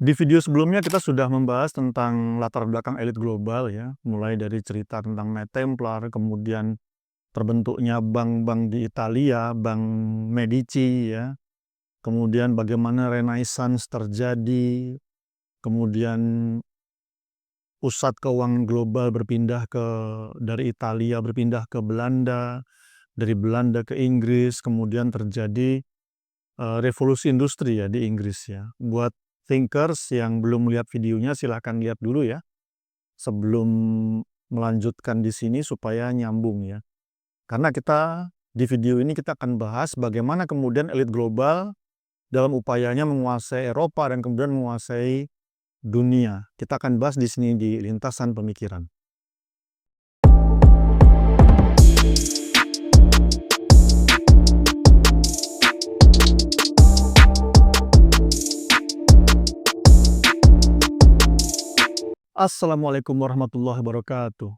Di video sebelumnya kita sudah membahas tentang latar belakang elit global ya, mulai dari cerita tentang Knight Templar, kemudian terbentuknya bank-bank di Italia, Bank Medici ya, kemudian bagaimana Renaissance terjadi, kemudian pusat keuangan global dari Italia berpindah ke Belanda, dari Belanda ke Inggris, kemudian terjadi revolusi industri ya di Inggris ya. Buat thinkers yang belum lihat videonya silahkan lihat dulu ya sebelum melanjutkan di sini supaya nyambung ya. Karena di video ini kita akan bahas bagaimana kemudian elit global dalam upayanya menguasai Eropa dan kemudian menguasai dunia. Kita akan bahas di sini di lintasan pemikiran. Assalamualaikum warahmatullahi wabarakatuh.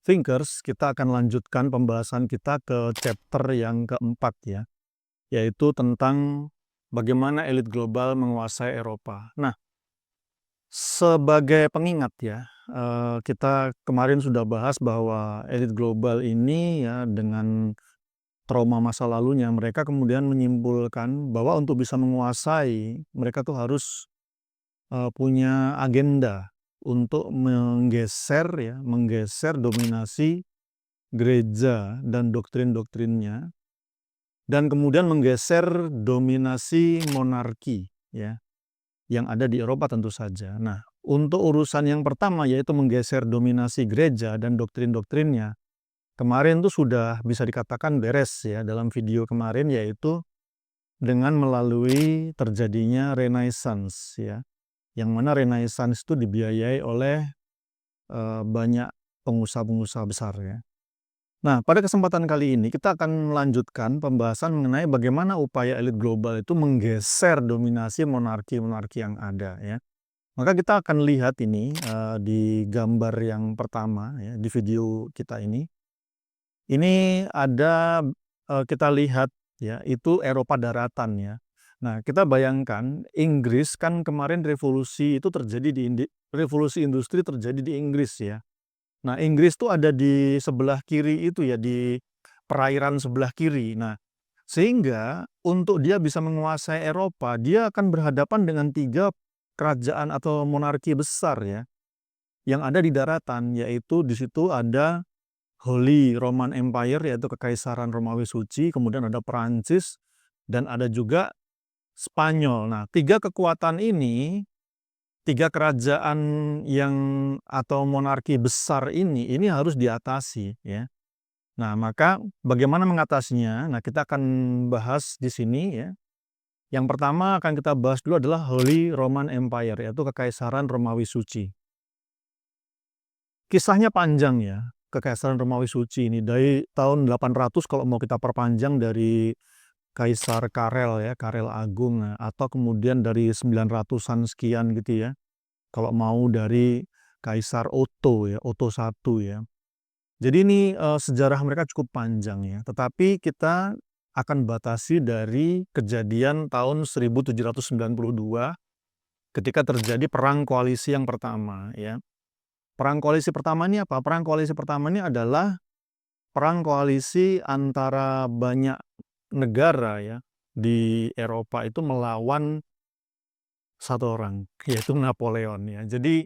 Thinkers, kita akan lanjutkan pembahasan kita ke chapter yang keempat ya, yaitu tentang bagaimana elit global menguasai Eropa. Nah, sebagai pengingat ya, kita kemarin sudah bahas bahwa elit global ini ya dengan trauma masa lalunya, mereka kemudian menyimpulkan bahwa untuk bisa menguasai, mereka tuh harus punya agenda untuk menggeser dominasi gereja dan doktrin-doktrinnya, dan kemudian menggeser dominasi monarki ya yang ada di Eropa tentu saja. Nah, untuk urusan yang pertama yaitu menggeser dominasi gereja dan doktrin-doktrinnya, kemarin tuh sudah bisa dikatakan beres ya dalam video kemarin, yaitu dengan melalui terjadinya Renaissance ya. Yang mana Renaissance itu dibiayai oleh banyak pengusaha-pengusaha besar ya. Nah, pada kesempatan kali ini kita akan melanjutkan pembahasan mengenai bagaimana upaya elit global itu menggeser dominasi monarki-monarki yang ada ya. Maka kita akan lihat ini di gambar yang pertama ya, di video kita ini. Ini ada kita lihat ya, itu Eropa daratan ya. Nah, kita bayangkan Inggris kan kemarin revolusi itu terjadi revolusi industri terjadi di Inggris ya. Nah, Inggris tuh ada di sebelah kiri itu ya, di perairan sebelah kiri. Nah, sehingga untuk dia bisa menguasai Eropa, dia akan berhadapan dengan 3 kerajaan atau monarki besar ya, yang ada di daratan, yaitu di situ ada Holy Roman Empire, yaitu Kekaisaran Romawi Suci, kemudian ada Perancis, dan ada juga Spanyol. Nah, 3 kekuatan ini, 3 kerajaan yang atau monarki besar ini harus diatasi ya. Nah, maka bagaimana mengatasinya? Nah, kita akan bahas di sini ya. Yang pertama akan kita bahas dulu adalah Holy Roman Empire, yaitu Kekaisaran Romawi Suci. Kisahnya panjang ya, Kekaisaran Romawi Suci ini dari tahun 800 kalau mau kita perpanjang dari Kaisar Karel ya, Karel Agung, atau kemudian dari 900-an sekian gitu ya. Kalau mau dari Kaisar Otto ya, Otto I ya. Jadi ini sejarah mereka cukup panjang ya, tetapi kita akan batasi dari kejadian tahun 1792 ketika terjadi perang koalisi yang pertama ya. Perang koalisi pertama ini apa? Perang koalisi pertama ini adalah perang koalisi antara banyak negara ya di Eropa itu melawan satu orang, yaitu Napoleon ya. Jadi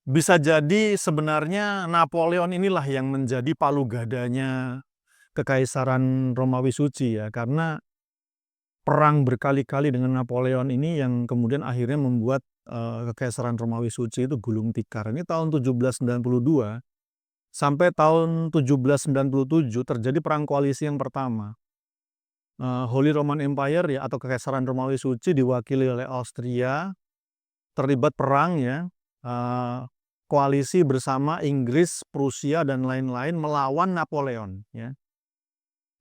bisa jadi sebenarnya Napoleon inilah yang menjadi palu gadanya Kekaisaran Romawi Suci ya, karena perang berkali-kali dengan Napoleon ini yang kemudian akhirnya membuat Kekaisaran Romawi Suci itu gulung tikar. Ini tahun 1792 sampai tahun 1797 terjadi perang koalisi yang pertama. Holy Roman Empire ya atau Kekaisaran Romawi Suci diwakili oleh Austria terlibat perang ya, koalisi bersama Inggris, Prusia dan lain-lain melawan Napoleon ya.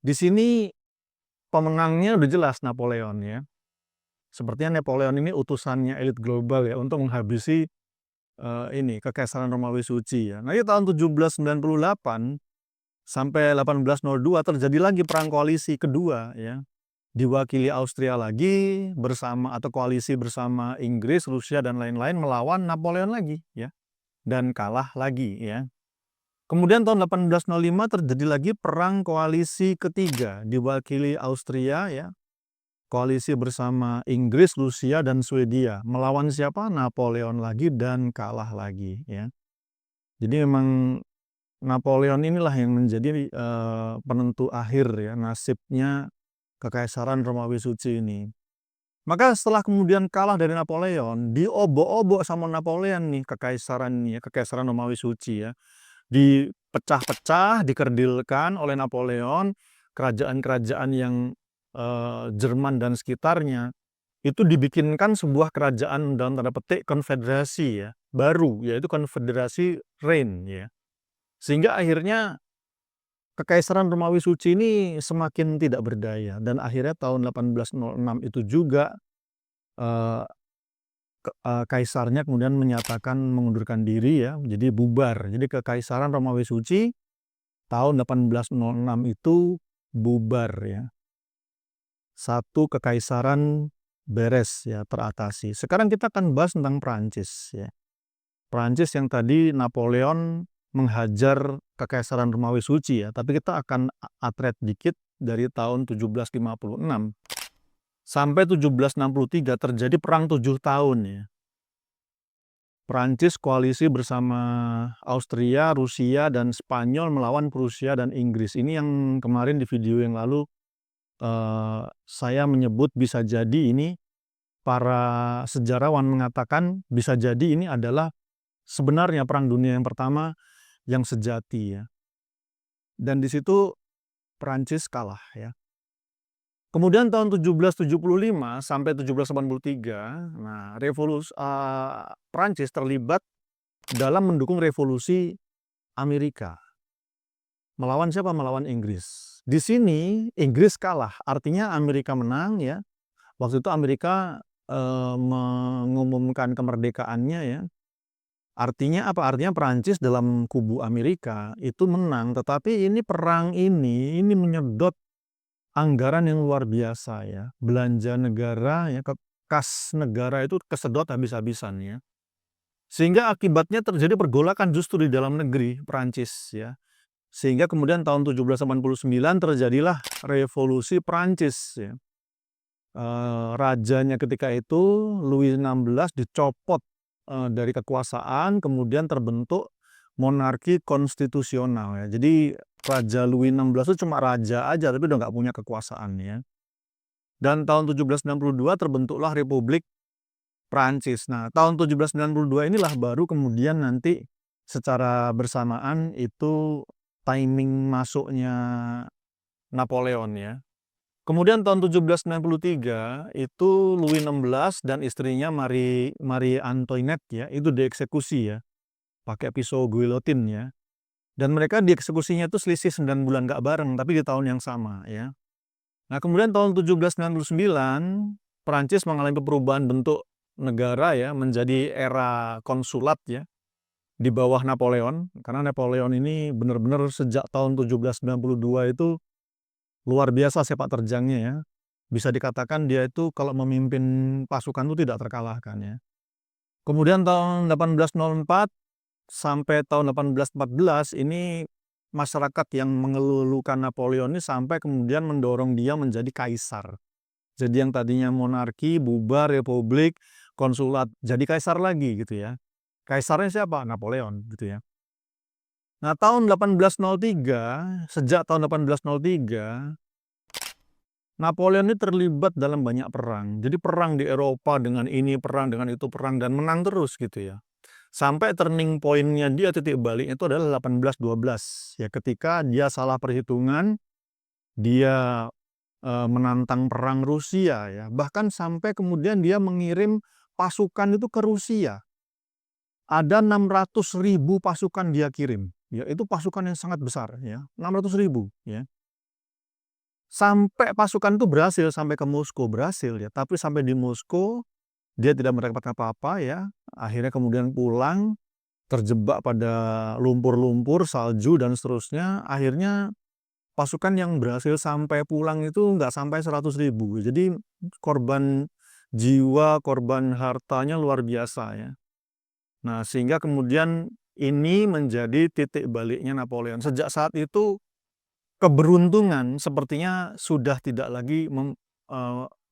Di sini pemenangnya udah jelas Napoleon ya. Sepertinya Napoleon ini utusannya elit global ya untuk menghabisi ini Kekaisaran Romawi Suci ya. Nah, di tahun 1798 sampai 1802 terjadi lagi perang koalisi kedua ya. diwakili Austria lagi bersama atau koalisi bersama Inggris, Rusia dan lain-lain melawan Napoleon lagi ya. Dan kalah lagi ya. Kemudian tahun 1805 terjadi lagi perang koalisi ketiga diwakili Austria ya. Koalisi bersama Inggris, Rusia dan Swedia melawan siapa? Napoleon lagi dan kalah lagi ya. Jadi memang Napoleon inilah yang menjadi penentu akhir ya nasibnya Kekaisaran Romawi Suci ini. Maka setelah kemudian kalah dari Napoleon, diobok-obok sama Napoleon nih Kekaisaran Romawi Suci ya. Dipecah-pecah, dikerdilkan oleh Napoleon, kerajaan-kerajaan yang Jerman dan sekitarnya, itu dibikinkan sebuah kerajaan dalam tanda petik konfederasi ya, baru, yaitu Konfederasi Rhin ya. Sehingga akhirnya Kekaisaran Romawi Suci ini semakin tidak berdaya dan akhirnya tahun 1806 itu juga kaisarnya kemudian menyatakan mengundurkan diri ya, jadi bubar. Jadi Kekaisaran Romawi Suci tahun 1806 itu bubar ya. Satu kekaisaran beres ya, teratasi. Sekarang kita akan bahas tentang Prancis ya. Prancis yang tadi Napoleon menghajar Kekaisaran Romawi Suci ya, tapi kita akan atret dikit dari tahun 1756 sampai 1763 terjadi perang 7 tahun ya. Prancis koalisi bersama Austria, Rusia dan Spanyol melawan Prusia dan Inggris. Ini yang kemarin di video yang lalu saya menyebut bisa jadi ini para sejarawan mengatakan bisa jadi ini adalah sebenarnya Perang Dunia yang pertama yang sejati ya. Dan di situ Prancis kalah ya. Kemudian tahun 1775 sampai 1783, nah Prancis terlibat dalam mendukung revolusi Amerika. Melawan siapa? Melawan Inggris. Di sini Inggris kalah, artinya Amerika menang ya. Waktu itu Amerika mengumumkan kemerdekaannya ya. Artinya apa? Artinya Prancis dalam kubu Amerika itu menang, tetapi ini perang ini menyedot anggaran yang luar biasa ya. Belanja negara ya, kas negara itu kesedot habis-habisan ya. Sehingga akibatnya terjadi pergolakan justru di dalam negeri Prancis ya. Sehingga kemudian tahun 1789 terjadilah revolusi Prancis ya. Rajanya ketika itu Louis XVI dicopot dari kekuasaan, kemudian terbentuk monarki konstitusional ya. Jadi Raja Louis XVI itu cuma raja aja tapi udah nggak punya kekuasaan ya. Dan tahun 1792 terbentuklah Republik Prancis. Nah, tahun 1792 inilah baru kemudian nanti secara bersamaan itu timing masuknya Napoleon ya. Kemudian tahun 1793 itu Louis XVI dan istrinya Marie Antoinette ya, itu dieksekusi ya, pakai pisau guillotine ya. Dan mereka dieksekusinya itu selisih 9 bulan gak bareng, tapi di tahun yang sama ya. Nah kemudian tahun 1799 Prancis mengalami perubahan bentuk negara ya, menjadi era konsulat ya, di bawah Napoleon. Karena Napoleon ini benar-benar sejak tahun 1792 itu luar biasa sepak terjangnya ya. Bisa dikatakan dia itu kalau memimpin pasukan itu tidak terkalahkan ya. Kemudian tahun 1804 sampai tahun 1814 ini masyarakat yang mengeluhkan Napoleon ini sampai kemudian mendorong dia menjadi kaisar. Jadi yang tadinya monarki, bubar, republik, konsulat, jadi kaisar lagi gitu ya. Kaisarnya siapa? Napoleon gitu ya. Nah tahun 1803, sejak tahun 1803, Napoleon ini terlibat dalam banyak perang. Jadi perang di Eropa dengan ini, perang dengan itu, perang dan menang terus gitu ya. Sampai turning point-nya dia, titik baliknya itu adalah 1812 ya, ketika dia salah perhitungan, dia menantang perang Rusia ya. Bahkan sampai kemudian dia mengirim pasukan itu ke Rusia. Ada 600.000 pasukan dia kirim. Ya, itu pasukan yang sangat besar ya, 600.000 ya. Sampai pasukan itu berhasil sampai ke Moskow, berhasil ya. Tapi sampai di Moskow dia tidak mendapatkan apa-apa ya. Akhirnya kemudian pulang, terjebak pada lumpur-lumpur, salju dan seterusnya. Akhirnya pasukan yang berhasil sampai pulang itu nggak sampai 100.000. Jadi korban jiwa, korban hartanya luar biasa ya. Nah, sehingga kemudian ini menjadi titik baliknya Napoleon. Sejak saat itu keberuntungan sepertinya sudah tidak lagi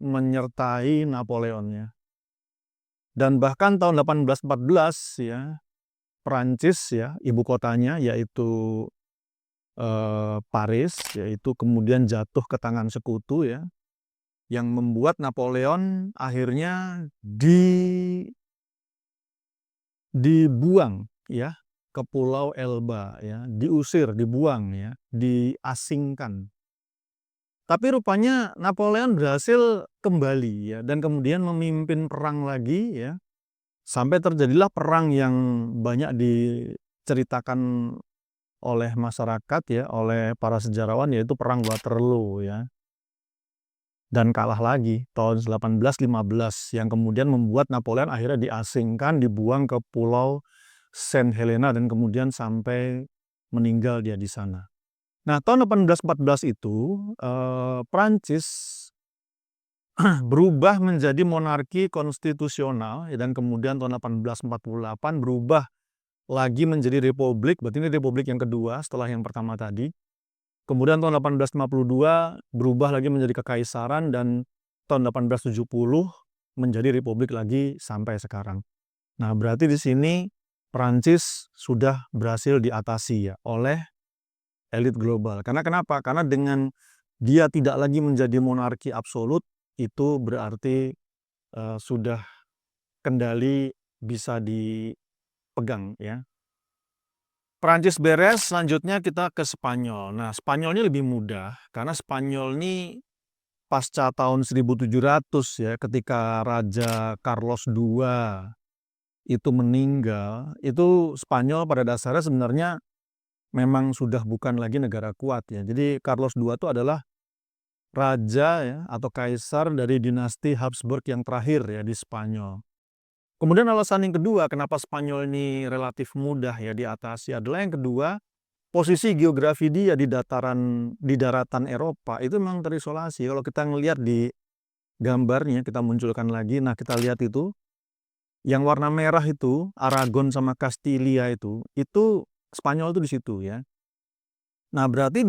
menyertai Napoleon ya. Dan bahkan tahun 1814 ya, Prancis ya, ibu kotanya yaitu Paris, yaitu kemudian jatuh ke tangan sekutu ya, yang membuat Napoleon akhirnya dibuang ya ke Pulau Elba ya, diusir, dibuang ya, diasingkan. Tapi rupanya Napoleon berhasil kembali ya, dan kemudian memimpin perang lagi ya, sampai terjadilah perang yang banyak diceritakan oleh masyarakat ya, oleh para sejarawan, yaitu perang Waterloo ya. Dan kalah lagi tahun 1815 yang kemudian membuat Napoleon akhirnya diasingkan, dibuang ke Pulau Saint Helena dan kemudian sampai meninggal dia di sana. Nah, tahun 1814 itu Prancis berubah menjadi monarki konstitusional dan kemudian tahun 1848 berubah lagi menjadi republik. Berarti ini republik yang kedua setelah yang pertama tadi. Kemudian tahun 1852 berubah lagi menjadi kekaisaran dan tahun 1870 menjadi republik lagi sampai sekarang. Nah, berarti di sini Prancis sudah berhasil diatasi ya oleh elit global. Karena kenapa? Karena dengan dia tidak lagi menjadi monarki absolut, itu berarti sudah kendali bisa dipegang ya. Prancis beres, selanjutnya kita ke Spanyol. Nah, Spanyol ini lebih mudah karena Spanyol ini pasca tahun 1700 ya, ketika Raja Carlos II itu meninggal, itu Spanyol pada dasarnya sebenarnya memang sudah bukan lagi negara kuat ya. Jadi Carlos II itu adalah raja ya atau kaisar dari dinasti Habsburg yang terakhir ya di Spanyol. Kemudian alasan yang kedua kenapa Spanyol ini relatif mudah ya diatasi adalah yang kedua, posisi geografi dia di daratan Eropa itu memang terisolasi. Kalau kita ngelihat di gambarnya, kita munculkan lagi, nah kita lihat itu, yang warna merah itu, Aragon sama Castilla itu Spanyol itu di situ ya. Nah, berarti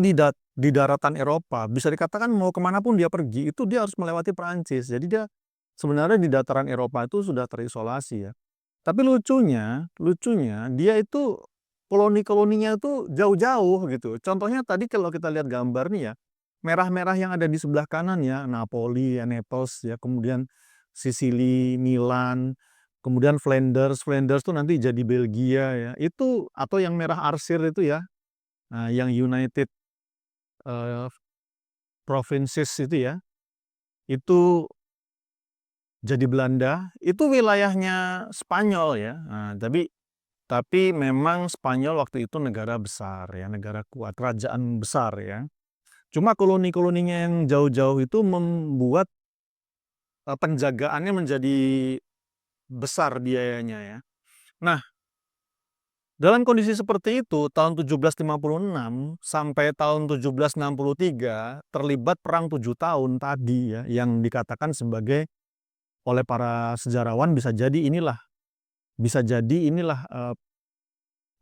di daratan Eropa, bisa dikatakan mau kemanapun dia pergi, itu dia harus melewati Perancis. Jadi dia sebenarnya di dataran Eropa itu sudah terisolasi ya. Tapi lucunya dia itu koloni-koloninya itu jauh-jauh gitu. Contohnya tadi kalau kita lihat gambar nih ya, merah-merah yang ada di sebelah kanan ya, Napoli, ya, Naples ya, kemudian Sicily, Milan, kemudian Flanders tuh nanti jadi Belgia ya. Itu atau yang merah arsir itu ya, yang United Provinces itu ya, itu jadi Belanda, itu wilayahnya Spanyol ya. Nah, tapi memang Spanyol waktu itu negara besar ya, negara kuat, kerajaan besar ya. Cuma koloni-koloninya yang jauh-jauh itu membuat penjagaannya menjadi besar biayanya ya. Nah, dalam kondisi seperti itu, tahun 1756 sampai tahun 1763 terlibat perang 7 tahun tadi ya, yang dikatakan sebagai oleh para sejarawan bisa jadi inilah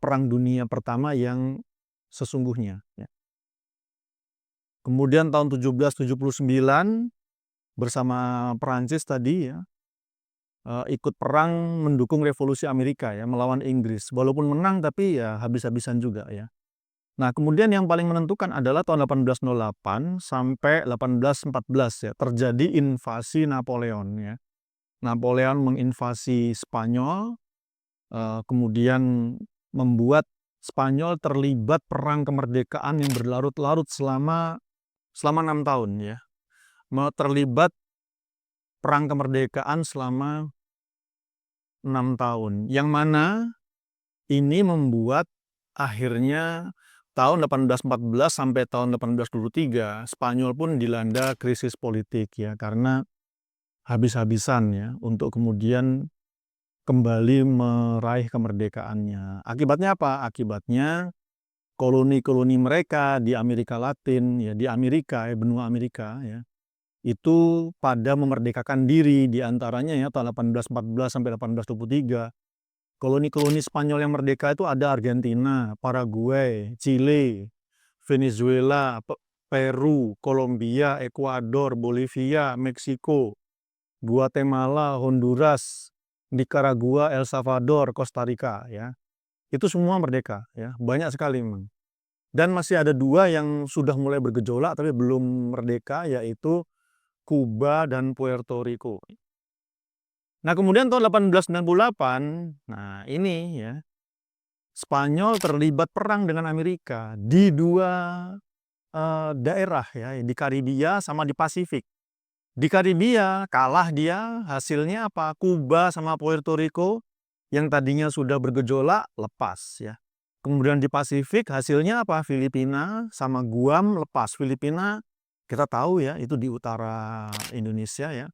Perang Dunia Pertama yang sesungguhnya. Ya. Kemudian tahun 1779 bersama Perancis tadi ya, ikut perang mendukung revolusi Amerika ya, melawan Inggris. Walaupun menang tapi ya habis-habisan juga ya. Nah, kemudian yang paling menentukan adalah tahun 1808 sampai 1814 ya, terjadi invasi Napoleon ya. Napoleon menginvasi Spanyol, kemudian membuat Spanyol terlibat perang kemerdekaan yang berlarut-larut selama 6 tahun ya. Terlibat perang kemerdekaan selama 6 tahun. Yang mana ini membuat akhirnya tahun 1814 sampai tahun 1823 Spanyol pun dilanda krisis politik ya, karena habis-habisan ya untuk kemudian kembali meraih kemerdekaannya. Akibatnya apa? Akibatnya koloni-koloni mereka di Amerika Latin, ya, di Amerika, benua Amerika, ya, itu pada memerdekakan diri, di antaranya ya tahun 1814 sampai 1823. Koloni-koloni Spanyol yang merdeka itu ada Argentina, Paraguay, Chile, Venezuela, Peru, Kolombia, Ekuador, Bolivia, Meksiko, Guatemala, Honduras, Nicaragua, El Salvador, Costa Rica, ya. Itu semua merdeka, ya. Banyak sekali memang. Dan masih ada 2 yang sudah mulai bergejolak tapi belum merdeka, yaitu Kuba dan Puerto Rico. Nah, kemudian tahun 1898, nah ini ya, Spanyol terlibat perang dengan Amerika di 2 daerah ya, di Karibia sama di Pasifik. Di Karibia kalah dia, hasilnya apa? Kuba sama Puerto Rico yang tadinya sudah bergejolak lepas ya. Kemudian di Pasifik hasilnya apa? Filipina sama Guam lepas. Filipina kita tahu ya, itu di utara Indonesia ya.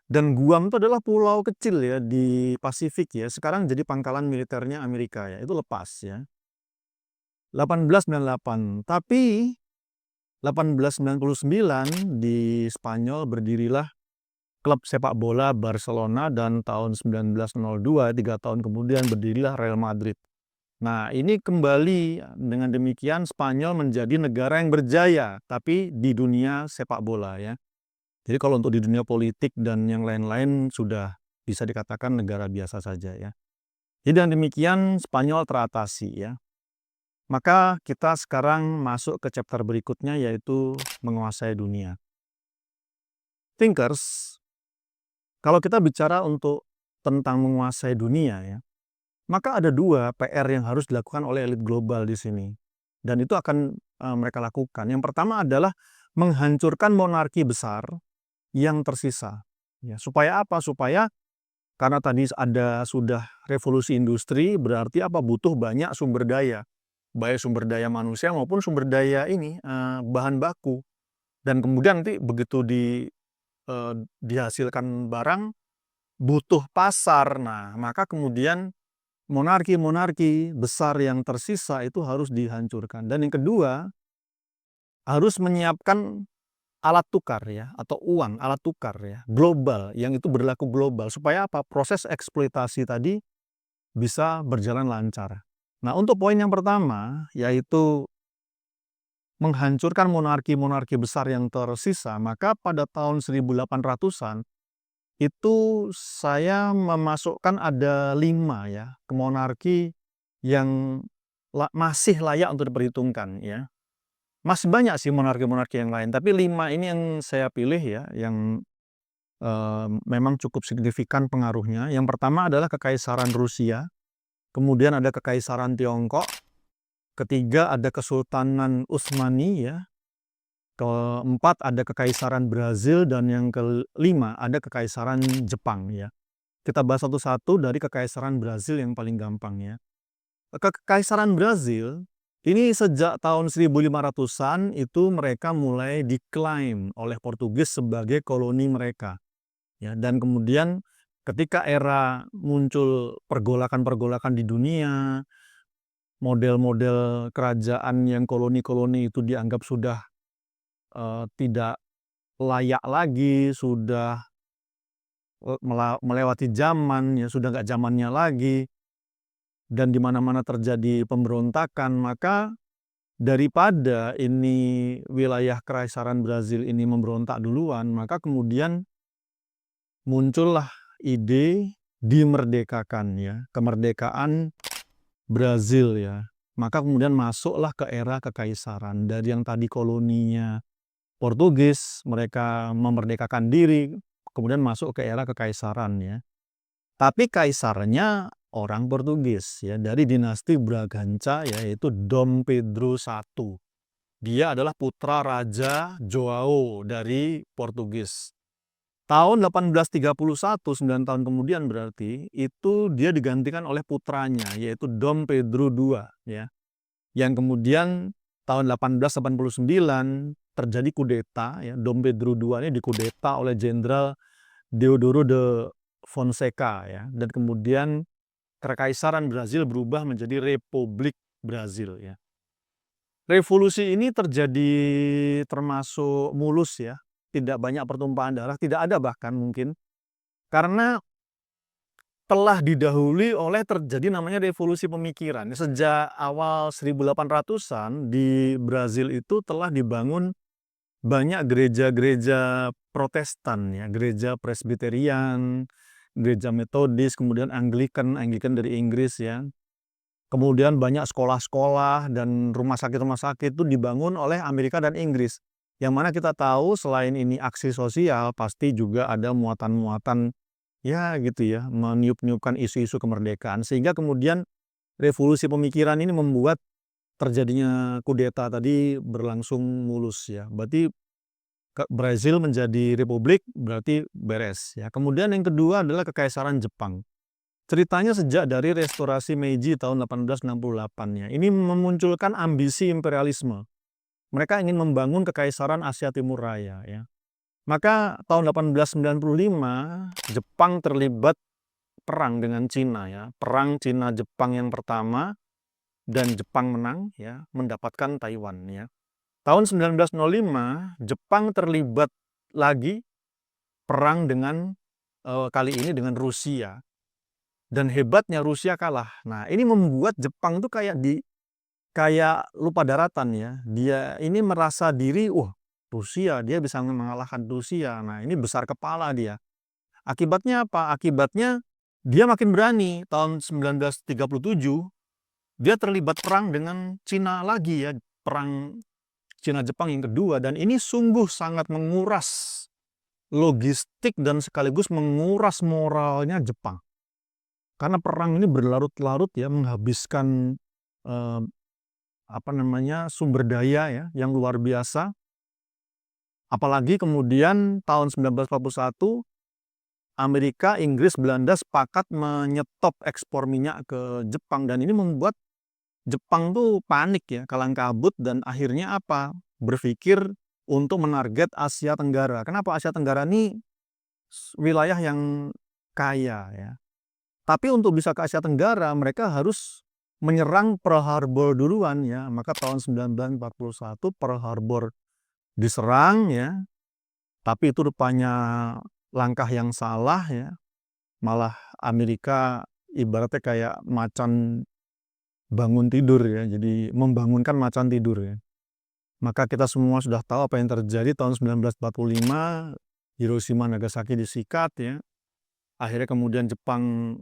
Dan Guam itu adalah pulau kecil ya di Pasifik ya. Sekarang jadi pangkalan militernya Amerika ya. Itu lepas ya. 1898. Tapi 1899 di Spanyol berdirilah klub sepak bola Barcelona, dan tahun 1902, 3 tahun kemudian, berdirilah Real Madrid. Nah, ini kembali dengan demikian Spanyol menjadi negara yang berjaya, tapi di dunia sepak bola ya. Jadi kalau untuk di dunia politik dan yang lain-lain sudah bisa dikatakan negara biasa saja ya. Jadi dengan demikian Spanyol teratasi ya. Maka kita sekarang masuk ke chapter berikutnya, yaitu menguasai dunia. Thinkers, kalau kita bicara untuk tentang menguasai dunia ya, maka ada 2 PR yang harus dilakukan oleh elit global di sini. Dan itu akan mereka lakukan. Yang pertama adalah menghancurkan monarki besar yang tersisa. Ya, supaya apa? Supaya karena tadi sudah revolusi industri, berarti apa? Butuh banyak sumber daya. Baik sumber daya manusia maupun sumber daya ini bahan baku. Dan kemudian nanti begitu dihasilkan barang, butuh pasar. Nah, maka kemudian monarki-monarki besar yang tersisa itu harus dihancurkan. Dan yang kedua, harus menyiapkan alat tukar ya, atau uang, alat tukar ya, global, yang itu berlaku global. Supaya apa? Proses eksploitasi tadi bisa berjalan lancar. Nah, untuk poin yang pertama, yaitu menghancurkan monarki-monarki besar yang tersisa, maka pada tahun 1800-an itu saya memasukkan ada 5 ya, monarki yang masih layak untuk diperhitungkan ya. Masih banyak sih monarki-monarki yang lain, tapi 5 ini yang saya pilih ya, yang memang cukup signifikan pengaruhnya. Yang pertama adalah Kekaisaran Rusia, kemudian ada Kekaisaran Tiongkok, ketiga ada Kesultanan Utsmani ya, keempat ada Kekaisaran Brazil, dan yang kelima ada Kekaisaran Jepang ya. Kita bahas satu-satu dari Kekaisaran Brazil yang paling gampang ya. Kekaisaran Brazil ini sejak tahun 1500-an itu mereka mulai diklaim oleh Portugis sebagai koloni mereka. Ya, dan kemudian ketika era muncul pergolakan-pergolakan di dunia, model-model kerajaan yang koloni-koloni itu dianggap sudah tidak layak lagi, sudah melewati zaman, ya sudah nggak zamannya lagi, dan di mana-mana terjadi pemberontakan. Maka daripada ini wilayah Kekaisaran Brazil ini memberontak duluan, maka kemudian muncullah ide dimerdekakan ya, kemerdekaan Brazil ya. Maka kemudian masuklah ke era kekaisaran. Dari yang tadi koloninya Portugis, mereka memerdekakan diri, kemudian masuk ke era kekaisaran ya. Tapi kaisarnya orang Portugis ya, dari dinasti Bragança, yaitu Dom Pedro I. Dia adalah putra Raja Joao dari Portugis. Tahun 1831, 9 tahun kemudian berarti, itu dia digantikan oleh putranya, yaitu Dom Pedro II ya. Yang kemudian tahun 1889 terjadi kudeta ya. Dom Pedro II ini dikudeta oleh Jenderal Deodoro de Fonseca ya, dan kemudian Kekaisaran Brazil berubah menjadi Republik Brazil ya. Revolusi ini terjadi termasuk mulus ya, tidak banyak pertumpahan darah, tidak ada bahkan mungkin, karena telah didahului oleh terjadi namanya revolusi pemikiran. Sejak awal 1800-an di Brazil itu telah dibangun banyak gereja-gereja Protestan ya, gereja Presbyterian, gereja Metodis, kemudian Anglikan, Anglikan dari Inggris ya. Kemudian banyak sekolah-sekolah dan rumah sakit-rumah sakit itu dibangun oleh Amerika dan Inggris. Yang mana kita tahu selain ini aksi sosial, pasti juga ada muatan-muatan ya gitu ya, meniup-niupkan isu-isu kemerdekaan. Sehingga kemudian revolusi pemikiran ini membuat terjadinya kudeta tadi berlangsung mulus ya. Berarti Brazil menjadi republik berarti beres ya. Kemudian yang kedua adalah Kekaisaran Jepang. Ceritanya sejak dari restorasi Meiji tahun 1868 ya. Ini memunculkan ambisi imperialisme. Mereka ingin membangun Kekaisaran Asia Timur Raya ya. Maka tahun 1895 Jepang terlibat perang dengan Cina ya. Perang Cina-Jepang yang pertama, dan Jepang menang ya, mendapatkan Taiwan ya. Tahun 1905 Jepang terlibat lagi perang dengan kali ini dengan Rusia. Dan hebatnya Rusia kalah. Nah, ini membuat Jepang tuh kayak lupa daratan ya. Dia ini merasa diri, wah, Rusia, dia bisa mengalahkan Rusia. Nah, ini besar kepala dia. Akibatnya apa? Akibatnya dia makin berani. Tahun 1937 dia terlibat perang dengan Cina lagi ya, perang Cina-Jepang yang kedua, dan ini sungguh sangat menguras logistik dan sekaligus menguras moralnya Jepang. Karena perang ini berlarut-larut ya, menghabiskan sumber daya ya yang luar biasa. Apalagi kemudian tahun 1941 Amerika, Inggris, Belanda sepakat menyetop ekspor minyak ke Jepang, dan ini membuat Jepang tuh panik ya, kalang kabut, dan akhirnya apa? Berpikir untuk menarget Asia Tenggara. Kenapa Asia Tenggara ini wilayah yang kaya ya? Tapi untuk bisa ke Asia Tenggara, mereka harus menyerang Pearl Harbor duluan ya. Maka tahun 1941 Pearl Harbor diserang ya. Tapi itu rupanya langkah yang salah ya. Malah Amerika ibaratnya kayak macan bangun tidur ya. Jadi membangunkan macan tidur ya. Maka kita semua sudah tahu apa yang terjadi tahun 1945, Hiroshima Nagasaki disikat ya. Akhirnya kemudian Jepang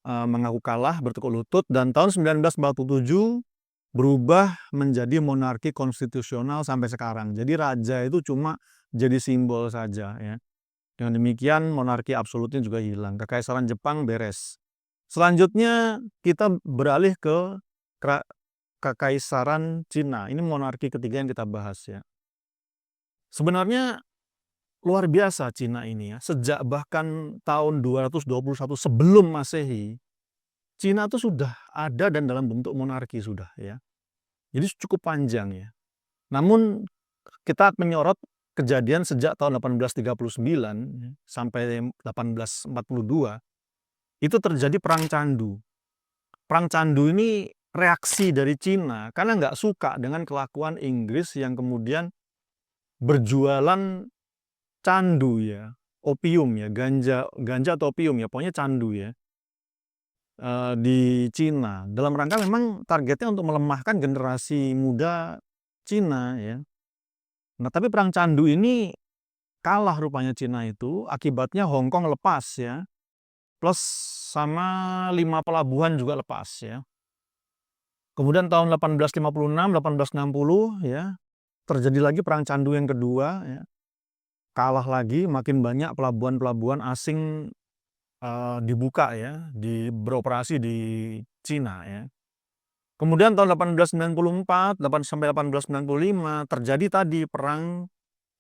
mengaku kalah, bertekuk lutut, dan tahun 1947 berubah menjadi monarki konstitusional sampai sekarang. Jadi raja itu cuma jadi simbol saja ya. Dengan demikian monarki absolutnya juga hilang. Kekaisaran Jepang beres. Selanjutnya kita beralih ke Kekaisaran Cina. Ini monarki ketiga yang kita bahas ya. Sebenarnya luar biasa Cina ini ya. Sejak bahkan tahun 221 sebelum Masehi, Cina itu sudah ada dan dalam bentuk monarki sudah ya. Jadi cukup panjang ya. Namun kita menyorot kejadian sejak tahun 1839 sampai 1842 itu terjadi perang candu. Perang candu ini reaksi dari Cina karena nggak suka dengan kelakuan Inggris yang kemudian berjualan candu ya, opium ya, ganja atau opium ya, pokoknya candu ya. Di Cina dalam rangka memang targetnya untuk melemahkan generasi muda Cina ya. Nah, tapi perang candu ini kalah rupanya Cina itu, akibatnya Hong Kong lepas ya. Plus sama 5 pelabuhan juga lepas ya. Kemudian tahun 1856, 1860 ya, terjadi lagi perang candu yang kedua ya. Kalah lagi, makin banyak pelabuhan-pelabuhan asing dibuka ya, beroperasi di Cina ya. Kemudian tahun 1894 sampai 1895 terjadi tadi perang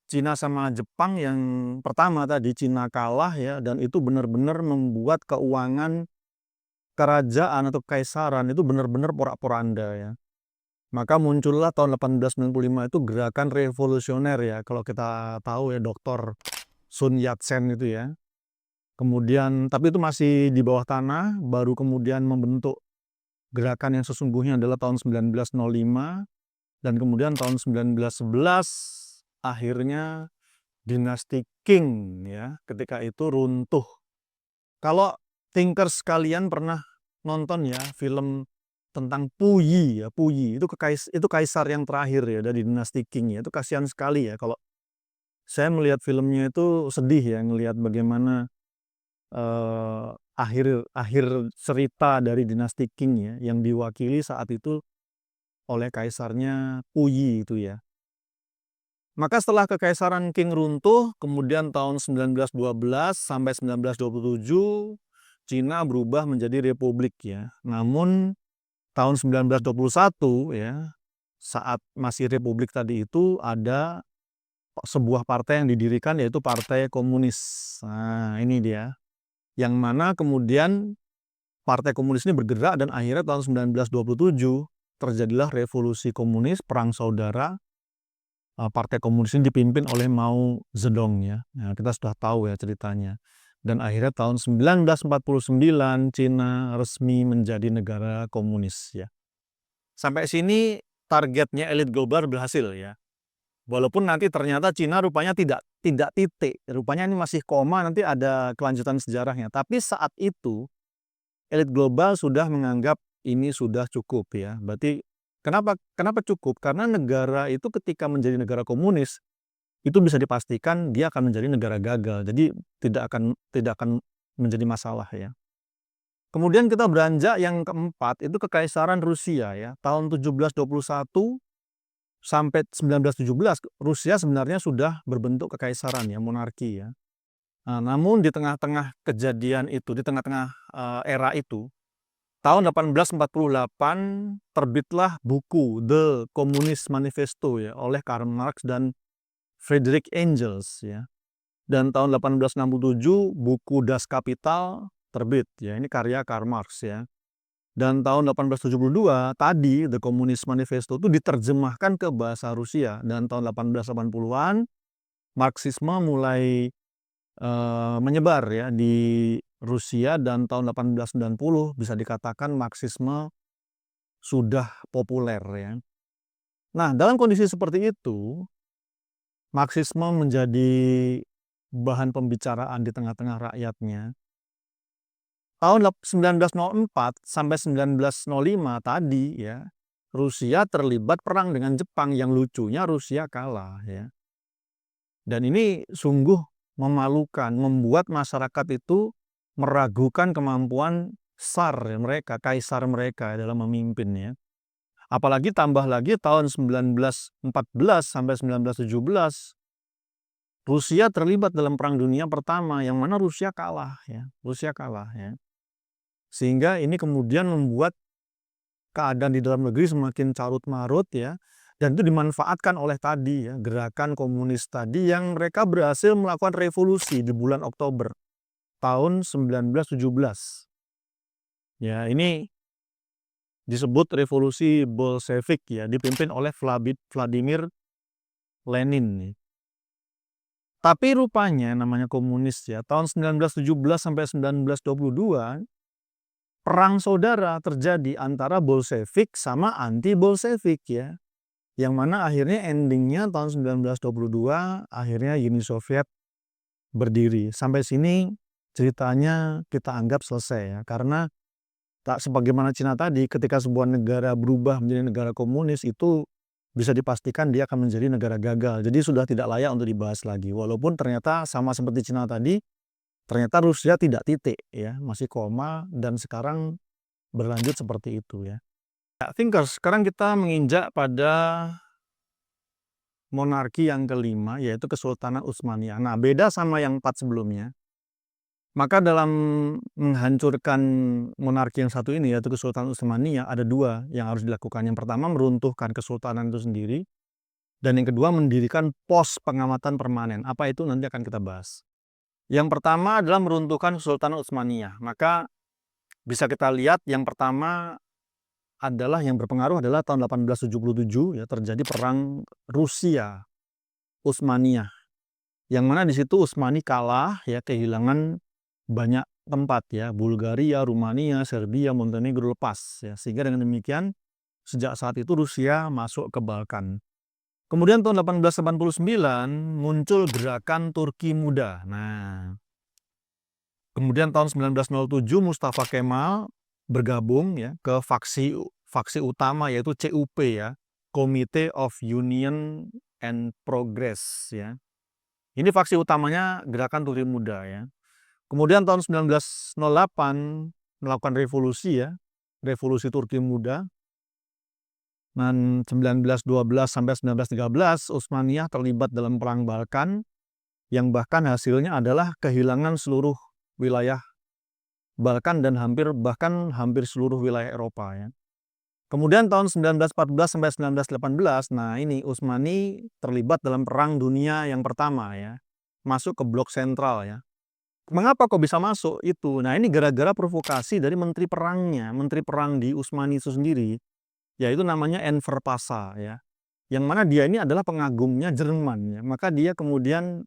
Cina sama Jepang yang pertama tadi. Cina kalah ya, dan itu benar-benar membuat keuangan kerajaan atau kekaisaran itu benar-benar porak-poranda ya. Maka muncullah tahun 1895 itu gerakan revolusioner ya. Kalau kita tahu ya, Dr. Sun Yat-sen itu ya. Kemudian, tapi itu masih di bawah tanah, baru kemudian membentuk gerakan yang sesungguhnya adalah tahun 1905 Dan kemudian tahun 1911 akhirnya dinasti Qing ya, ketika itu runtuh. Kalau thinkers sekalian pernah nonton ya film tentang Puyi ya, Puyi itu kaisar yang terakhir ya dari dinasti Qing ya. Itu kasihan sekali ya kalau saya melihat filmnya itu sedih ya, ngelihat bagaimana akhir cerita dari dinasti Qing ya, yang diwakili saat itu oleh kaisarnya Puyi itu ya. Maka setelah kekaisaran Qing runtuh, kemudian tahun 1912 sampai 1927 Cina berubah menjadi republik ya. Namun tahun 1921 ya, saat masih republik tadi itu ada sebuah partai yang didirikan yaitu Partai Komunis. Nah, ini dia. Yang mana kemudian Partai Komunis ini bergerak dan akhirnya tahun 1927 terjadilah revolusi komunis, perang saudara. Partai Komunis ini dipimpin oleh Mao Zedong ya. Nah, kita sudah tahu ya ceritanya. Dan akhirnya tahun 1949 Cina resmi menjadi negara komunis ya. Sampai sini targetnya elit global berhasil ya. Walaupun nanti ternyata Cina rupanya tidak titik, rupanya ini masih koma, nanti ada kelanjutan sejarahnya. Tapi saat itu elit global sudah menganggap ini sudah cukup ya. Berarti kenapa cukup? Karena negara itu ketika menjadi negara komunis itu bisa dipastikan dia akan menjadi negara gagal. Jadi tidak akan menjadi masalah ya. Kemudian kita beranjak yang keempat itu Kekaisaran Rusia ya. Tahun 1721 sampai 1917 Rusia sebenarnya sudah berbentuk kekaisaran ya, monarki ya. Nah, namun di tengah-tengah kejadian itu, di tengah-tengah era itu, tahun 1848 terbitlah buku The Communist Manifesto ya oleh Karl Marx dan Friedrich Engels ya. Dan tahun 1867 buku Das Kapital terbit ya. Ini karya Karl Marx ya. Dan tahun 1872 tadi The Communist Manifesto itu diterjemahkan ke bahasa Rusia, dan tahun 1880-an Marxisme mulai menyebar ya di Rusia, dan tahun 1890 bisa dikatakan Marxisme sudah populer ya. Nah, dalam kondisi seperti itu, Marxisme menjadi bahan pembicaraan di tengah-tengah rakyatnya. Tahun 1904 sampai 1905 tadi ya, Rusia terlibat perang dengan Jepang, yang lucunya Rusia kalah ya. Dan ini sungguh memalukan, membuat masyarakat itu meragukan kemampuan Tsar mereka, kaisar mereka dalam memimpin ya. Apalagi tambah lagi tahun 1914 sampai 1917 Rusia terlibat dalam Perang Dunia Pertama, yang mana Rusia kalah ya. Rusia kalah ya. Sehingga ini kemudian membuat keadaan di dalam negeri semakin carut-marut ya. Dan itu dimanfaatkan oleh tadi ya, gerakan komunis tadi, yang mereka berhasil melakukan revolusi di bulan Oktober tahun 1917. Ya, ini disebut revolusi Bolshevik ya, dipimpin oleh Vladimir Lenin. Tapi rupanya namanya komunis ya, tahun 1917 sampai 1922 perang saudara terjadi antara Bolshevik sama anti-Bolshevik ya. Yang mana akhirnya endingnya tahun 1922 akhirnya Uni Soviet berdiri. Sampai sini ceritanya kita anggap selesai ya. Karena tak sebagaimana Cina tadi, ketika sebuah negara berubah menjadi negara komunis itu bisa dipastikan dia akan menjadi negara gagal. Jadi sudah tidak layak untuk dibahas lagi. Walaupun ternyata sama seperti Cina tadi, ternyata Rusia tidak titik ya, masih koma, dan sekarang berlanjut seperti itu ya. Thinkers, sekarang kita menginjak pada monarki yang kelima, yaitu Kesultanan Utsmaniyah. Nah, beda sama yang 4 sebelumnya. Maka dalam menghancurkan monarki yang satu ini, yaitu Kesultanan Utsmaniyah, ada 2 yang harus dilakukan. Yang pertama, meruntuhkan kesultanan itu sendiri. Dan yang kedua, mendirikan pos pengamatan permanen. Apa itu nanti akan kita bahas. Yang pertama adalah meruntuhkan Kesultanan Utsmaniyah. Maka bisa kita lihat yang pertama adalah, yang berpengaruh adalah tahun 1877 ya, terjadi perang Rusia Utsmaniyah. Yang mana di situ Utsmani kalah ya, kehilangan banyak tempat ya, Bulgaria, Rumania, Serbia, Montenegro lepas ya. Sehingga dengan demikian Sejak saat itu Rusia masuk ke Balkan. Kemudian tahun 1889 muncul gerakan Turki Muda. Nah, kemudian tahun 1907 Mustafa Kemal bergabung ya ke faksi utama yaitu CUP ya, Committee of Union and Progress ya. Ini faksi utamanya gerakan Turki Muda ya. Kemudian tahun 1908 melakukan revolusi ya, revolusi Turki Muda. Dan 1912 sampai 1913 Utsmaniyah terlibat dalam perang Balkan yang bahkan hasilnya adalah kehilangan seluruh wilayah Balkan dan bahkan hampir seluruh wilayah Eropa ya. Kemudian tahun 1914 sampai 1918, nah ini Utsmani terlibat dalam Perang Dunia yang pertama ya. Masuk ke blok sentral ya. Mengapa kok bisa masuk itu? Nah, ini gara-gara provokasi dari menteri perangnya, menteri perang di Utsmani itu sendiri, yaitu namanya Enver Pasha ya. Yang mana dia ini adalah pengagumnya Jerman ya. Maka dia kemudian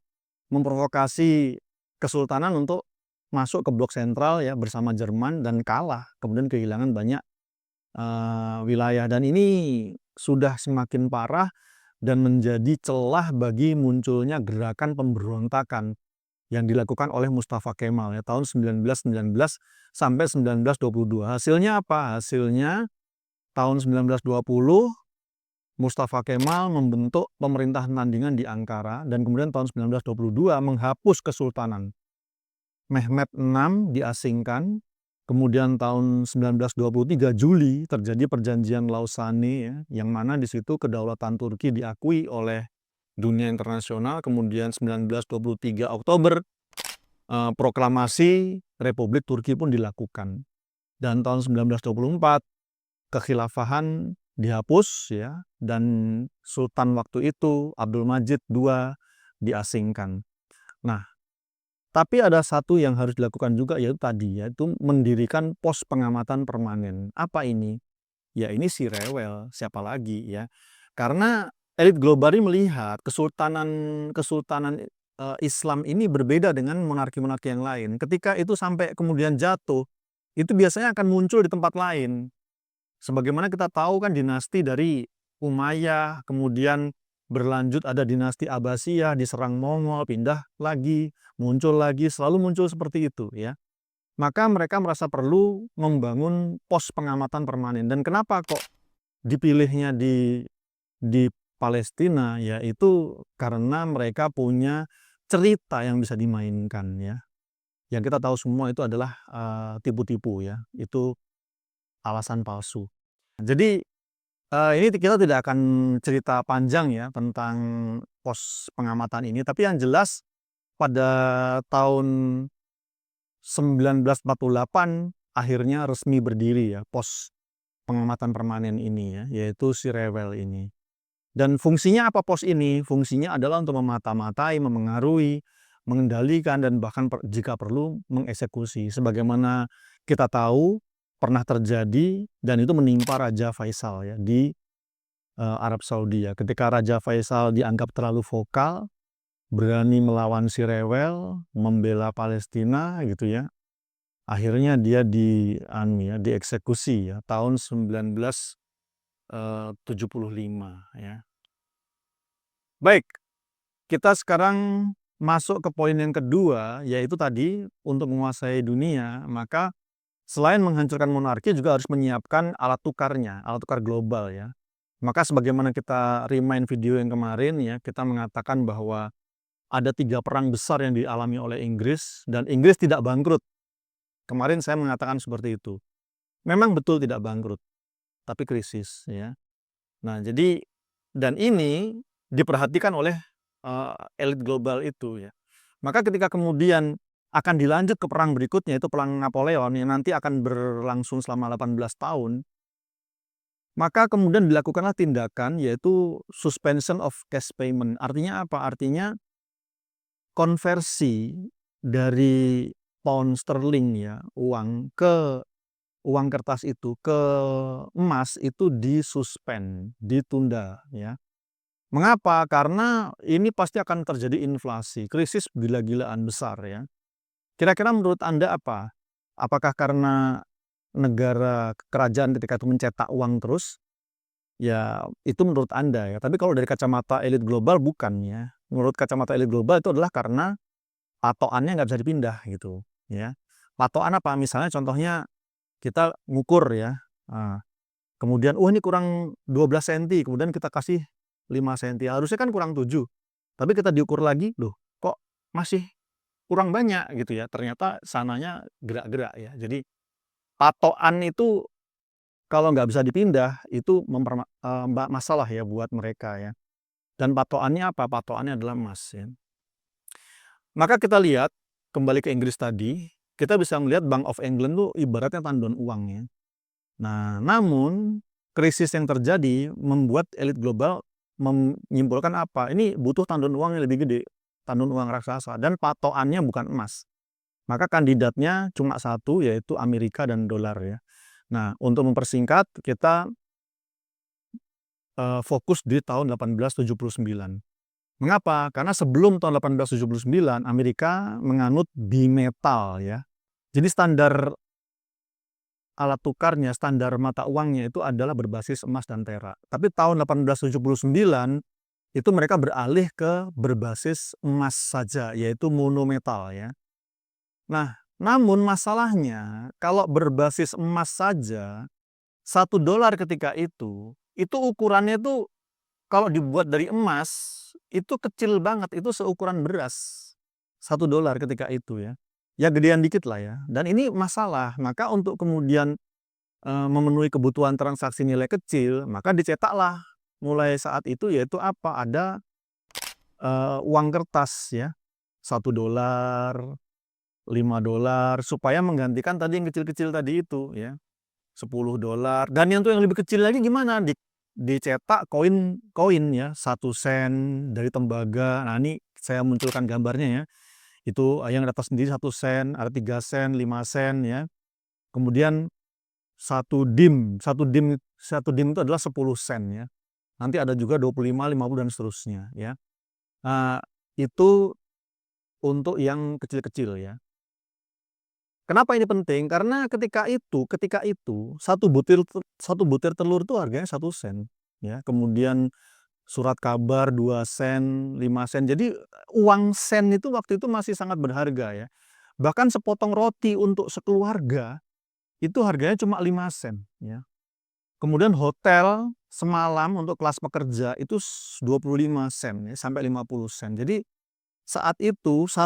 memprovokasi kesultanan untuk masuk ke blok sentral ya bersama Jerman dan kalah, kemudian kehilangan banyak wilayah, dan ini sudah semakin parah dan menjadi celah bagi munculnya gerakan pemberontakan yang dilakukan oleh Mustafa Kemal ya tahun 1919 sampai 1922. Hasilnya apa? Hasilnya tahun 1920 Mustafa Kemal membentuk pemerintahan tandingan di Ankara dan kemudian tahun 1922 menghapus kesultanan. Mehmed VI diasingkan. Kemudian tahun 1923 Juli terjadi perjanjian Lausanne ya, yang mana di situ kedaulatan Turki diakui oleh dunia internasional. Kemudian 1923 Oktober proklamasi Republik Turki pun dilakukan. Dan tahun 1924 kekhilafahan dihapus ya, dan Sultan waktu itu Abdul Majid II diasingkan. Nah, tapi ada satu yang harus dilakukan juga yaitu tadi yaitu mendirikan pos pengamatan permanen. Apa ini? Ya ini si Rewel, siapa lagi ya? Karena elit global ini melihat kesultanan Islam ini berbeda dengan monarki-monarki yang lain. Ketika itu sampai kemudian jatuh, itu biasanya akan muncul di tempat lain. Sebagaimana kita tahu kan dinasti dari Umayyah, kemudian berlanjut ada dinasti Abbasiyah, diserang Mongol, pindah lagi, muncul lagi, selalu muncul seperti itu ya. Maka mereka merasa perlu membangun pos pengamatan permanen. Dan kenapa kok dipilihnya di Palestina? Yaitu karena mereka punya cerita yang bisa dimainkan ya. Yang kita tahu semua itu adalah tipu-tipu ya. Itu alasan palsu. Jadi ini kita tidak akan cerita panjang ya tentang pos pengamatan ini, tapi yang jelas pada tahun 1948 akhirnya resmi berdiri ya pos pengamatan permanen ini ya, yaitu si Rewel ini. Dan fungsinya apa pos ini? Fungsinya adalah untuk memata-matai, memengaruhi, mengendalikan, dan bahkan jika perlu mengeksekusi. Sebagaimana kita tahu pernah terjadi dan itu menimpa Raja Faisal ya di Arab Saudi ya. Ketika Raja Faisal dianggap terlalu vokal, berani melawan si Rewel, membela Palestina gitu ya. Akhirnya dia dieksekusi ya tahun 1975 ya. Baik, kita sekarang masuk ke poin yang kedua, yaitu tadi untuk menguasai dunia, maka selain menghancurkan monarki juga harus menyiapkan alat tukarnya, alat tukar global ya. Maka sebagaimana kita remind video yang kemarin ya, kita mengatakan bahwa ada 3 perang besar yang dialami oleh Inggris dan Inggris tidak bangkrut. Kemarin saya mengatakan seperti itu. Memang betul tidak bangkrut, tapi krisis ya. Nah, jadi dan ini diperhatikan oleh elit global itu ya. Maka ketika kemudian akan dilanjut ke perang berikutnya, itu perang Napoleon yang nanti akan berlangsung selama 18 tahun, maka kemudian dilakukanlah tindakan yaitu suspension of cash payment. Artinya apa? Artinya konversi dari pound sterling ya, uang ke uang kertas itu ke emas itu disuspend, ditunda ya. Mengapa? Karena ini pasti akan terjadi inflasi, krisis gila-gilaan besar ya. Kira-kira menurut Anda apa? Apakah karena negara kerajaan ketika itu mencetak uang terus, Ya, itu menurut Anda ya. Tapi kalau dari kacamata elit global bukan ya. Menurut kacamata elit global itu adalah karena patokannya nggak bisa dipindah gitu ya. Patokan apa? Misalnya contohnya kita ngukur ya. Kemudian, oh ini kurang 12 cm, kemudian kita kasih 5 cm. Harusnya kan kurang 7. Tapi kita diukur lagi, loh kok masih kurang banyak gitu ya. Ternyata sananya gerak-gerak ya. Jadi patokan itu kalau nggak bisa dipindah, itu masalah ya buat mereka ya. Dan patokannya apa? Patokannya adalah emas ya. Maka kita lihat, kembali ke Inggris tadi, kita bisa melihat Bank of England tuh ibaratnya tandon uang ya. Nah, namun krisis yang terjadi membuat elit global menyimpulkan apa? Ini butuh tandon uang yang lebih gede, tandon uang raksasa, dan patokannya bukan emas. Maka kandidatnya cuma satu, yaitu Amerika dan dolar ya. Nah, untuk mempersingkat, kita fokus di tahun 1879. Mengapa? Karena sebelum tahun 1879, Amerika menganut bimetal ya. Jadi standar alat tukarnya, standar mata uangnya itu adalah berbasis emas dan perak. Tapi tahun 1879 itu mereka beralih ke berbasis emas saja, yaitu monometal ya. Nah, namun masalahnya kalau berbasis emas saja, $1 ketika itu ukurannya itu kalau dibuat dari emas, itu kecil banget, itu seukuran beras. $1 ketika itu ya. Ya gedean dikit lah ya. Dan ini masalah. Maka untuk kemudian memenuhi kebutuhan transaksi nilai kecil, maka dicetaklah mulai saat itu yaitu apa? Ada uang kertas ya. $1, $5 supaya menggantikan tadi yang kecil-kecil tadi itu ya. $10. Dan yang lebih kecil lagi gimana? Dicetak koin ya, 1 sen dari tembaga. Nah, ini saya munculkan gambarnya ya. Itu yang atas sendiri 1 sen, ada 3 sen, 5 sen ya. Kemudian satu dim itu adalah 10 sen ya. Nanti ada juga 25, 50 dan seterusnya ya. Nah, itu untuk yang kecil-kecil ya. Kenapa ini penting? Karena ketika itu satu butir telur itu harganya 1 sen ya. Kemudian surat kabar 2 sen, 5 sen. Jadi uang sen itu waktu itu masih sangat berharga ya. Bahkan sepotong roti untuk sekeluarga itu harganya cuma 5 sen ya. Kemudian hotel semalam untuk kelas pekerja itu 25 sen ya, sampai 50 sen. Jadi saat itu $1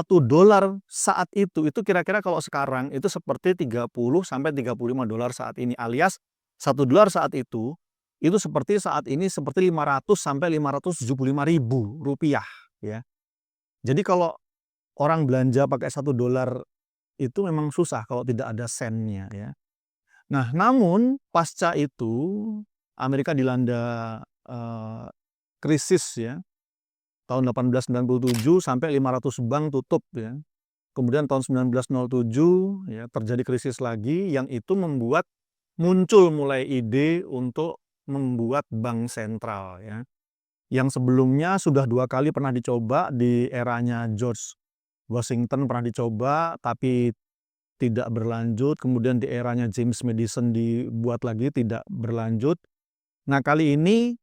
saat itu kira-kira kalau sekarang itu seperti 30 sampai $35 saat ini, alias $1 saat itu seperti saat ini seperti 500 sampai 575.000 rupiah ya. Jadi kalau orang belanja pakai $1 itu memang susah kalau tidak ada sennya ya. Nah, namun pasca itu Amerika dilanda krisis ya. Tahun 1897 sampai 500 bank tutup ya. Kemudian tahun 1907 ya terjadi krisis lagi yang itu membuat muncul mulai ide untuk membuat bank sentral ya. Yang sebelumnya sudah 2 kali pernah dicoba di eranya George Washington pernah dicoba tapi tidak berlanjut, kemudian di eranya James Madison dibuat lagi tidak berlanjut. Nah, kali ini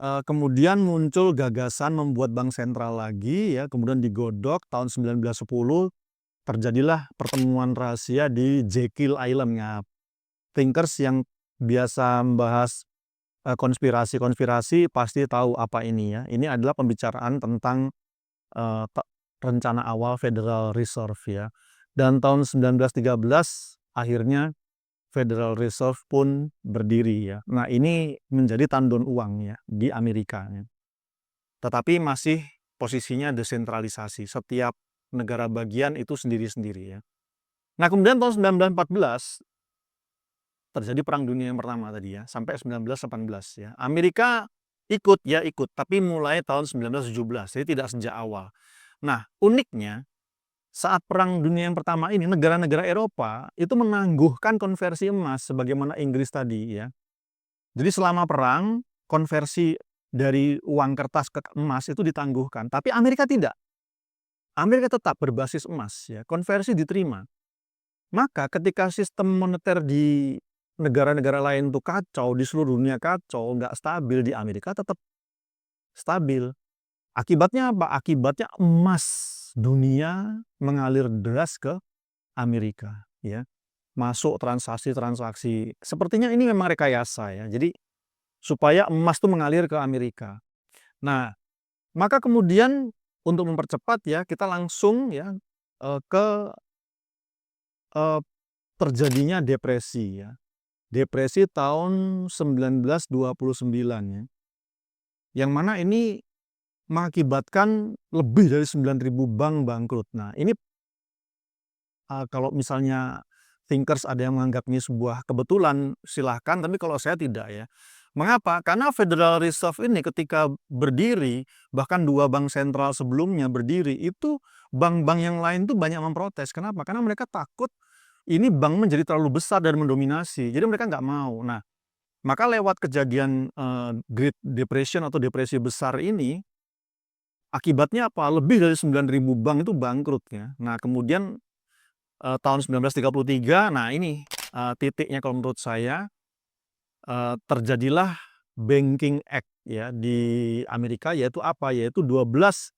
kemudian muncul gagasan membuat bank sentral lagi ya, kemudian digodok tahun 1910 terjadilah pertemuan rahasia di Jekyll Island ya. Thinkers yang biasa membahas konspirasi-konspirasi pasti tahu apa ini ya. Ini adalah pembicaraan tentang rencana awal Federal Reserve ya. Dan tahun 1913 akhirnya Federal Reserve pun berdiri ya. Nah, ini menjadi tandon uang ya di Amerika ya. Tetapi masih posisinya desentralisasi. Setiap negara bagian itu sendiri-sendiri ya. Nah, kemudian tahun 1914 terjadi Perang Dunia yang pertama tadi ya, sampai 1918 ya. Amerika ikut, tapi mulai tahun 1917, jadi tidak sejak awal. Nah, uniknya saat Perang Dunia yang pertama ini, negara-negara Eropa itu menangguhkan konversi emas sebagaimana Inggris tadi ya. Jadi selama perang, konversi dari uang kertas ke emas itu ditangguhkan. Tapi Amerika tidak. Amerika tetap berbasis emas ya, konversi diterima. Maka ketika sistem moneter di negara-negara lain tuh kacau, di seluruh dunia kacau, nggak stabil, di Amerika tetap stabil. Akibatnya apa? Akibatnya emas dunia mengalir deras ke Amerika, ya. Masuk transaksi-transaksi. Sepertinya ini memang rekayasa, ya. Jadi supaya emas tuh mengalir ke Amerika. Nah, maka kemudian untuk mempercepat, ya, kita langsung, ya, ke terjadinya depresi, ya. Depresi tahun 1929, ya. Yang mana ini mengakibatkan lebih dari 9.000 bank bangkrut. Nah, ini kalau misalnya thinkers ada yang menganggap ini sebuah kebetulan, silahkan, tapi kalau saya tidak, ya. Mengapa? Karena Federal Reserve ini ketika berdiri, bahkan 2 bank sentral sebelumnya berdiri, itu bank-bank yang lain tuh banyak memprotes. Kenapa? Karena mereka takut ini bank menjadi terlalu besar dan mendominasi. Jadi mereka nggak mau. Nah, maka lewat kejadian Great Depression atau depresi besar ini, akibatnya apa? Lebih dari 9.000 bank itu bangkrut, ya. Nah, kemudian tahun 1933, nah ini titiknya kalau menurut saya, terjadilah Banking Act, ya, di Amerika, yaitu apa? Yaitu 12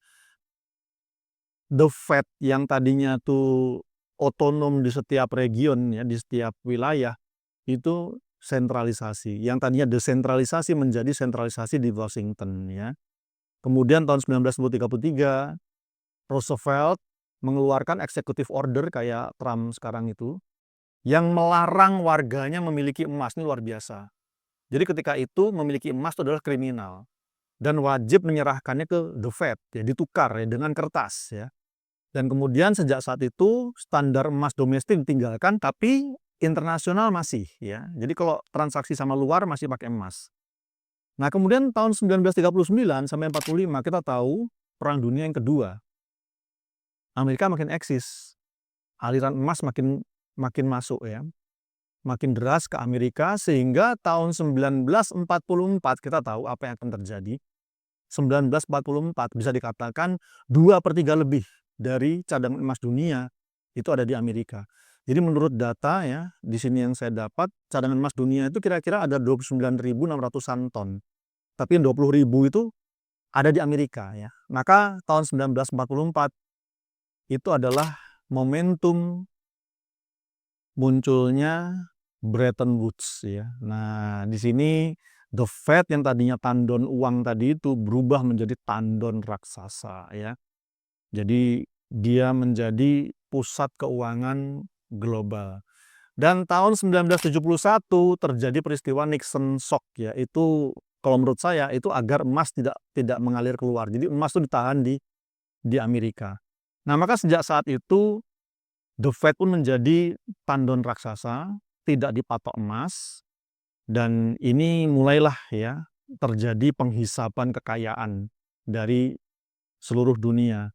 The Fed yang tadinya tuh otonom di setiap region, ya, di setiap wilayah, itu sentralisasi. Yang tadinya desentralisasi menjadi sentralisasi di Washington, ya. Kemudian tahun 1933, Roosevelt mengeluarkan executive order kayak Trump sekarang itu, yang melarang warganya memiliki emas. Ini luar biasa. Jadi ketika itu memiliki emas itu adalah kriminal dan wajib menyerahkannya ke the Fed, ya, ditukar, ya, dengan kertas, ya. Dan kemudian sejak saat itu standar emas domestik ditinggalkan, tapi internasional masih, ya. Jadi kalau transaksi sama luar masih pakai emas. Nah, kemudian tahun 1939 sampai 45 kita tahu Perang Dunia yang kedua. Amerika makin eksis, aliran emas makin makin masuk, ya. Makin deras ke Amerika, sehingga tahun 1944 kita tahu apa yang akan terjadi. 1944 bisa dikatakan 2/3 lebih dari cadangan emas dunia itu ada di Amerika. Jadi menurut data, ya, di sini yang saya dapat, cadangan emas dunia itu kira-kira ada 29.600-an ton. Tapi 20.000 itu ada di Amerika, ya. Maka tahun 1944 itu adalah momentum munculnya Bretton Woods, ya. Nah, di sini The Fed yang tadinya tandon uang tadi itu berubah menjadi tandon raksasa, ya. Jadi dia menjadi pusat keuangan global. Dan tahun 1971 terjadi peristiwa Nixon Shock, ya. Itu kalau menurut saya itu agar emas tidak mengalir keluar. Jadi emas itu ditahan di Amerika. Nah, maka sejak saat itu The Fed pun menjadi tandon raksasa, tidak dipatok emas, dan ini mulailah, ya, terjadi penghisapan kekayaan dari seluruh dunia.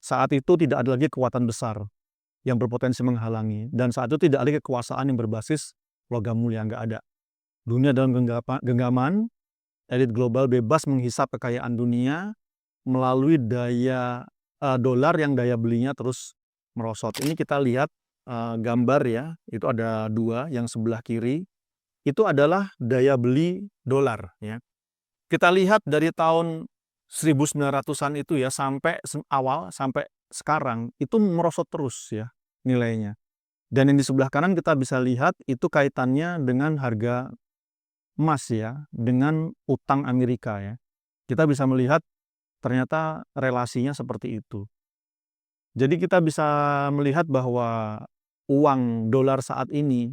Saat itu tidak ada lagi kekuatan besar yang berpotensi menghalangi, dan saat itu tidak ada lagi kekuasaan yang berbasis logam mulia, nggak ada. Dunia dalam genggaman, elit global bebas menghisap kekayaan dunia melalui dolar yang daya belinya terus merosot. Ini kita lihat gambar, ya, itu ada 2, yang sebelah kiri itu adalah daya beli dolar, ya. Kita lihat dari tahun 1900-an itu, ya, sampai awal sampai sekarang itu merosot terus, ya, nilainya. Dan yang di sebelah kanan kita bisa lihat itu kaitannya dengan harga emas, ya, dengan utang Amerika, ya. Kita bisa melihat ternyata relasinya seperti itu. Jadi kita bisa melihat bahwa uang dolar saat ini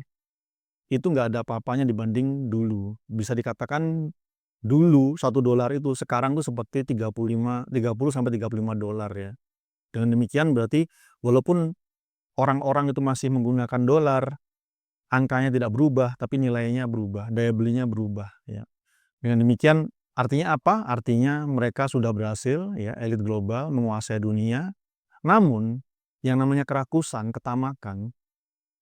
itu nggak ada apa-apanya dibanding dulu. Bisa dikatakan dulu $1 itu sekarang tuh seperti 30 sampai 35 dolar, ya. Dengan demikian berarti walaupun orang-orang itu masih menggunakan dolar, angkanya tidak berubah, tapi nilainya berubah, daya belinya berubah, ya. Dengan demikian artinya apa? Artinya mereka sudah berhasil, ya, elit global menguasai dunia. Namun yang namanya kerakusan, ketamakan,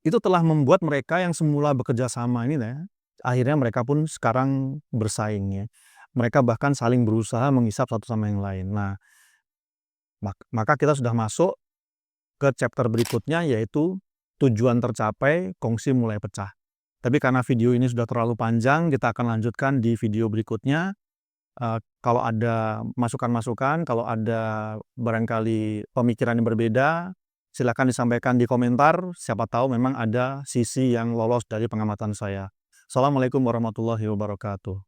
itu telah membuat mereka yang semula bekerja sama ini, ya, akhirnya mereka pun sekarang bersaing, ya. Mereka bahkan saling berusaha menghisap satu sama yang lain. Nah, maka kita sudah masuk ke chapter berikutnya, yaitu tujuan tercapai, kongsi mulai pecah. Tapi karena video ini sudah terlalu panjang, kita akan lanjutkan di video berikutnya. Kalau ada masukan-masukan, kalau ada barangkali pemikiran yang berbeda, silakan disampaikan di komentar. Siapa tahu memang ada sisi yang lolos dari pengamatan saya. Assalamualaikum warahmatullahi wabarakatuh.